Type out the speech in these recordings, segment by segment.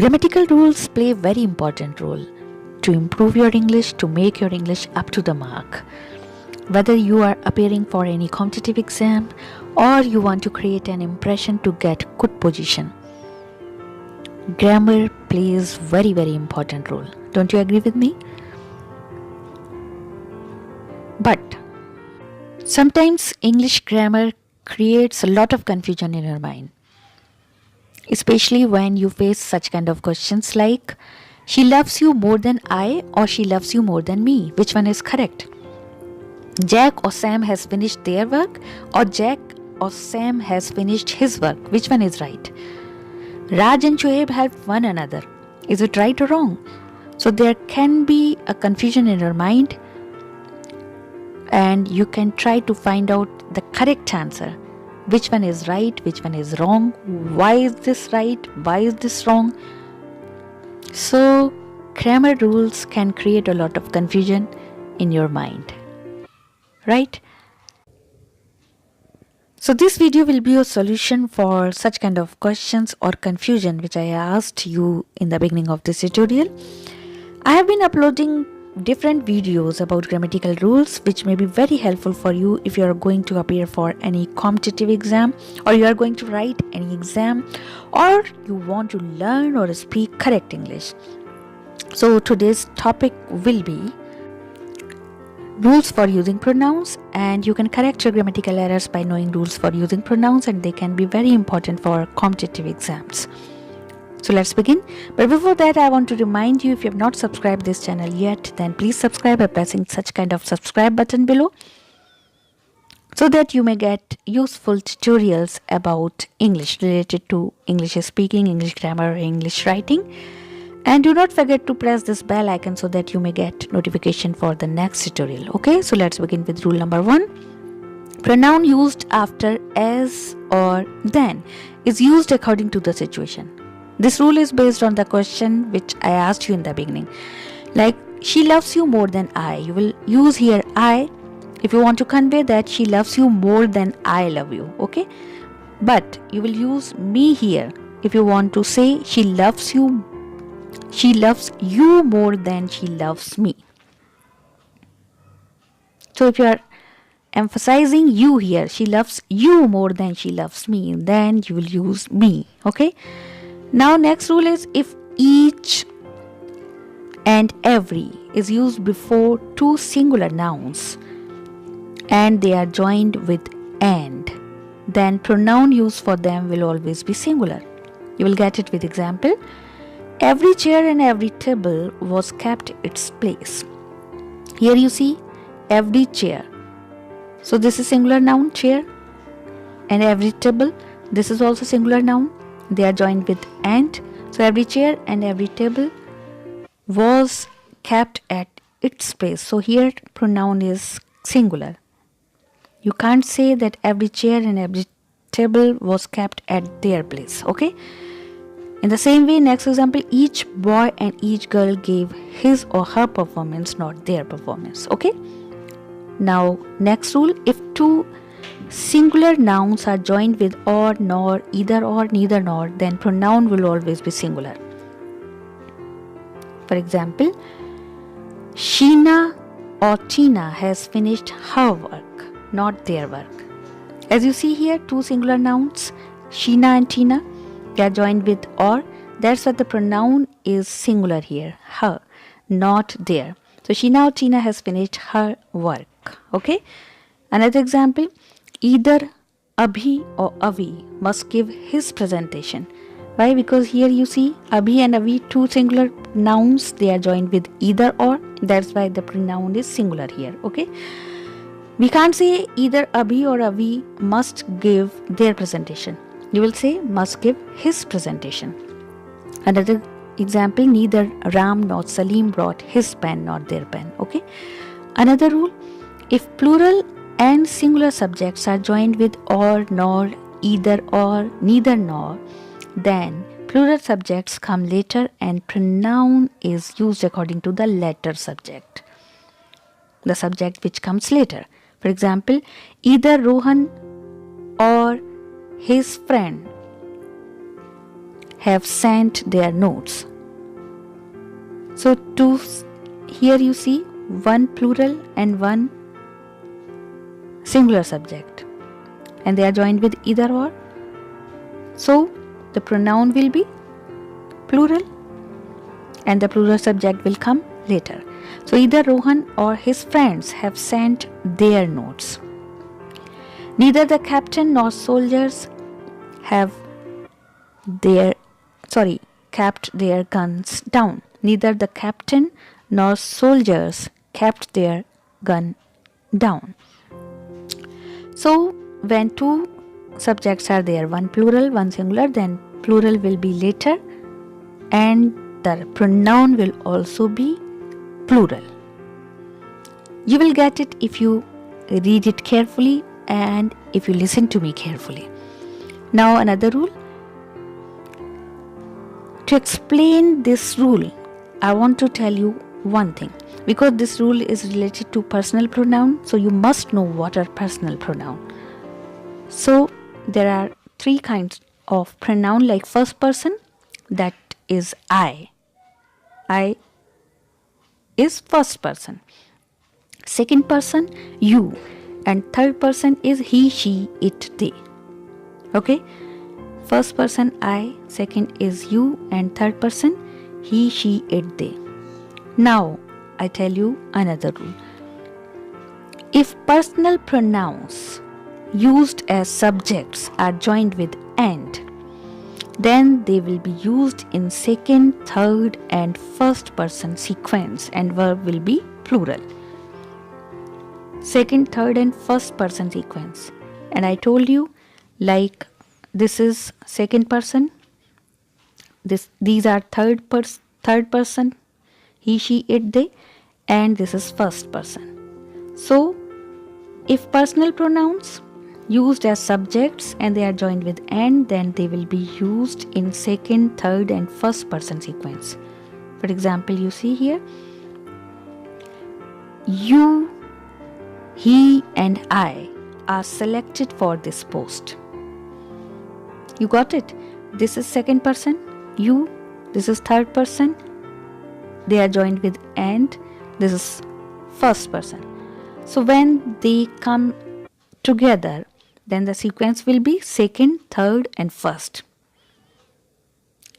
Grammatical rules play a very important role to improve your English, to make your English up to the mark. Whether you are appearing for any competitive exam or you want to create an impression to get good position, grammar plays very, very important role. Don't you agree with me? But sometimes English grammar creates a lot of confusion in your mind, especially when you face such kind of questions like, she loves you more than I or she loves you more than me. Which one is correct? Jack or Sam has finished their work or Jack or Sam has finished his work. Which one is right? Raj and Shoaib help one another. Is it right or wrong? So there can be a confusion in your mind and you can try to find out the correct answer. Which one is right? Which one is wrong? Why is this right? Why is this wrong? So grammar rules can create a lot of confusion in your mind, right? So this video will be a solution for such kind of questions or confusion which I asked you in the beginning of this tutorial. I have been uploading different videos about grammatical rules which may be very helpful for you if you are going to appear for any competitive exam or you are going to write any exam or you want to learn or speak correct English. So today's topic will be rules for using pronouns, and you can correct your grammatical errors by knowing rules for using pronouns, and they can be very important for competitive exams. So let's begin. But before that, I want to remind you, if you have not subscribed this channel yet, then please subscribe by pressing such kind of subscribe button below so that you may get useful tutorials about English related to English speaking, English grammar, English writing. And do not forget to press this bell icon so that you may get notification for the next tutorial. Okay, so let's begin with rule number 1. Pronoun used after as or then is used according to the situation. This rule is based on the question which I asked you in the beginning. Like, she loves you more than I. You will use here I if you want to convey that she loves you more than I love you. Okay, but you will use me here if you want to say she loves you more than she loves me. So if you are emphasizing you here, she loves you more than she loves me, then you will use me. Okay. Now next rule is, if each and every is used before two singular nouns and they are joined with and, then pronoun used for them will always be singular. You will get it with example. Every chair and every table was kept its place. Here you see every chair. So this is singular noun, chair, and every table. This is also singular noun. They are joined with and. So every chair and every table was kept at its place. So here pronoun is singular. You can't say that every chair and every table was kept at their place. Okay. In the same way, next example, each boy and each girl gave his or her performance, not their performance. Okay. Now, next rule, if two singular nouns are joined with or, nor, either or, neither nor, then pronoun will always be singular. For example, Sheena or Tina has finished her work, not their work. As you see here, two singular nouns, Sheena and Tina, they are joined with or. That's why the pronoun is singular here, her, not their. So Sheena or Tina has finished her work. Okay. Another example, either Abhi or Avi must give his presentation. Why? Because here you see Abhi and Avi, two singular nouns, they are joined with either or. That's why the pronoun is singular here. Okay. We can't say either Abhi or Avi must give their presentation. You will say must give his presentation. Another example, neither Ram nor Salim brought his pen, not their pen. Okay. Another rule, if plural and singular subjects are joined with or, nor, either or, neither nor, then plural subjects come later and pronoun is used according to the latter subject, the subject which comes later. For example, either Rohan or his friend have sent their notes. So here you see one plural and one singular subject, and they are joined with either or. So the pronoun will be plural and the plural subject will come later. So either Rohan or his friends have sent their notes. Neither the captain nor soldiers have kept their guns down. Neither the captain nor soldiers kept their gun down. So when two subjects are there, one plural, one singular, then plural will be later and the pronoun will also be plural. You will get it if you read it carefully and if you listen to me carefully. Now another rule. To explain this rule, I want to tell you one thing. Because this rule is related to personal pronoun, so you must know what are personal pronoun. So there are three kinds of pronoun, like first person, that is I. I is first person. Second person, you. And third person is he, she, it, they. Okay? First person I, second is you, and third person he, she, it, they. Now I tell you another rule. If personal pronouns used as subjects are joined with and, then they will be used in second, third and first person sequence and verb will be plural. Second, third and first person sequence. And I told you, like, this is second person, these are third person, he, she, it, they, and this is first person. So if personal pronouns used as subjects and they are joined with and, then they will be used in second, third and first person sequence. For example, you see here, you, he and I are selected for this post. You got it? This is second person, you, this is third person, they are joined with and, this is first person. So when they come together, then the sequence will be second, third and first.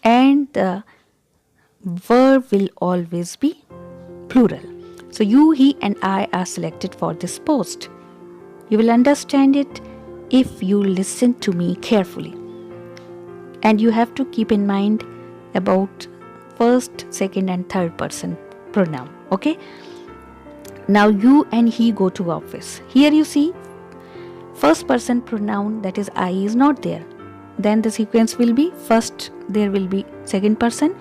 And the verb will always be plural. So you, he and I are selected for this post. You will understand it if you listen to me carefully. And you have to keep in mind about first, second and third person pronoun. Okay? Now you and he go to office. Here you see first person pronoun, that is I, is not there. Then the sequence will be first there will be second person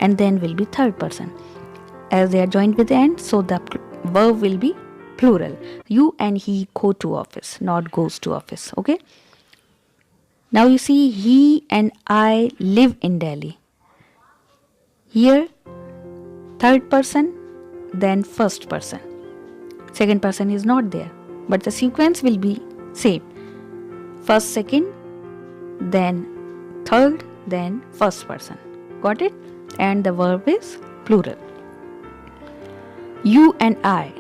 and then will be third person. As they are joined with and, so the verb will be plural. You and he go to office, not goes to office. Okay? Now you see he and I live in Delhi. Here third person, then first person. Second person is not there, but the sequence will be same. First, second, then third, then first person. Got it? And the verb is plural. You and I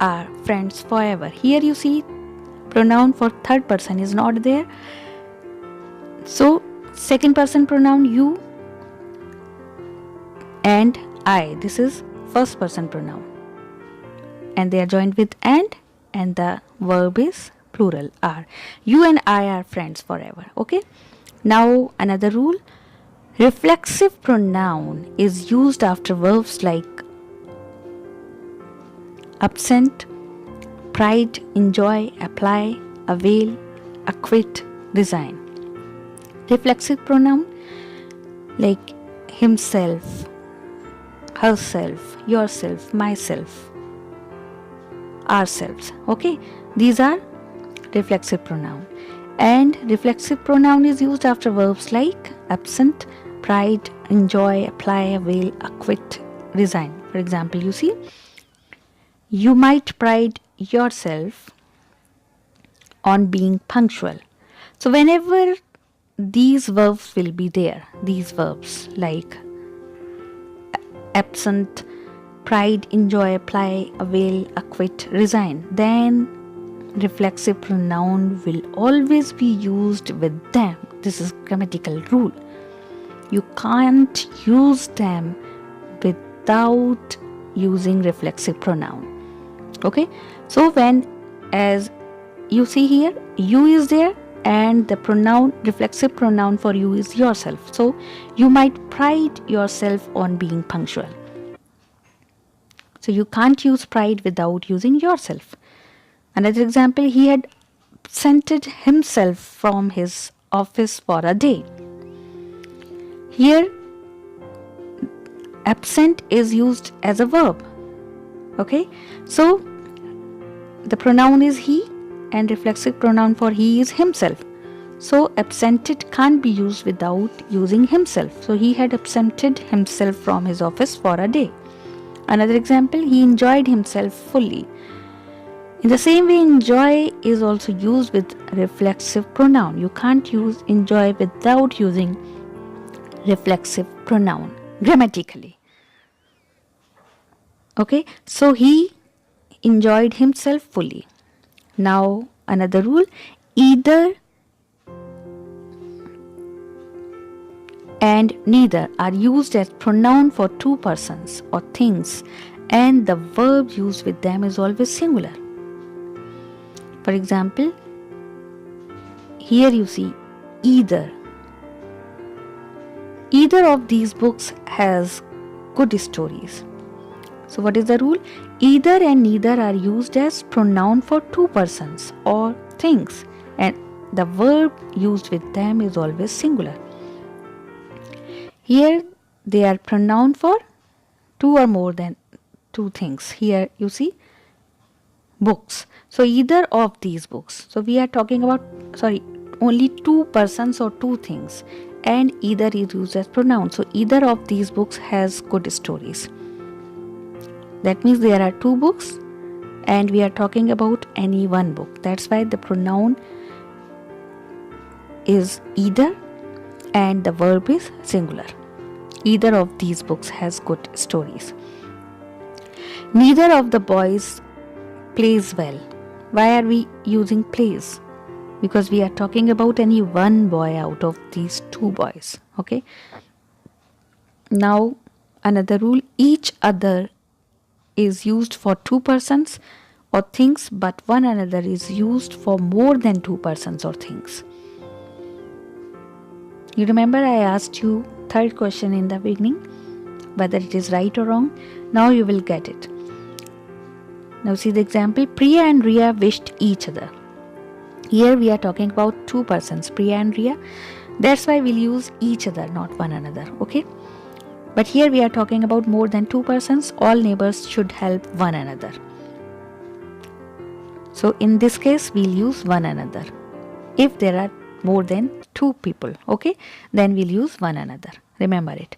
are friends forever. Here you see pronoun for third person is not there. So second person pronoun you and I. This is first person pronoun. And they are joined with and the verb is plural are. You and I are friends forever. Okay? Now another rule. Reflexive pronoun is used after verbs like absent, pride, enjoy, apply, avail, acquit, resign. Reflexive pronoun like himself, herself, yourself, myself, ourselves. Okay, these are reflexive pronoun. And reflexive pronoun is used after verbs like absent, pride, enjoy, apply, avail, acquit, resign. For example, you see, you might pride yourself on being punctual. So whenever these verbs will be there. These verbs like absent, pride, enjoy, apply, avail, acquit, resign. Then reflexive pronoun will always be used with them. This is grammatical rule. You can't use them without using reflexive pronoun. Okay, so when, as you see here, you is there and the pronoun, reflexive pronoun for you is yourself. So you might pride yourself on being punctual. So you can't use pride without using yourself. Another example, he had absented himself from his office for a day. Here, absent is used as a verb. Okay, so the pronoun is he and reflexive pronoun for he is himself. So absented can't be used without using himself. So he had absented himself from his office for a day. Another example, he enjoyed himself fully. In the same way, enjoy is also used with reflexive pronoun. You can't use enjoy without using reflexive pronoun grammatically. Okay, so he enjoyed himself fully. Now another rule, either and neither are used as pronoun for two persons or things, and the verb used with them is always singular. For example, here you see either. Either of these books has good stories. So what is the rule? Either and neither are used as pronoun for two persons or things, and the verb used with them is always singular. Here they are pronoun for two or more than two things. Here you see books. So either of these books. So we are talking about, only two persons or two things, and either is used as pronoun. So either of these books has good stories. That means there are two books and we are talking about any one book. That's why the pronoun is either and the verb is singular. Either of these books has good stories. Neither of the boys plays well. Why are we using plays? Because we are talking about any one boy out of these two boys. Okay. Now another rule, each other is used for two persons or things, but one another is used for more than two persons or things. You remember I asked you third question in the beginning, whether it is right or wrong. Now you will get it. Now see the example, Priya and Riya wished each other. Here we are talking about two persons, Priya and Riya. That's why we'll use each other, not one another. Okay. But here we are talking about more than two persons. All neighbors should help one another. So in this case, we'll use one another. If there are more than two people, okay, then we'll use one another. Remember it.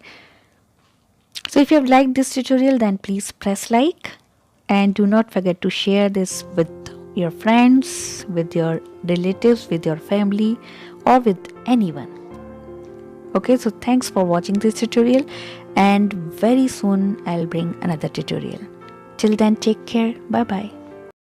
So if you have liked this tutorial, then please press like and do not forget to share this with your friends, with your relatives, with your family, or with anyone. Okay, so thanks for watching this tutorial, and very soon I'll bring another tutorial. Till then, take care. Bye bye.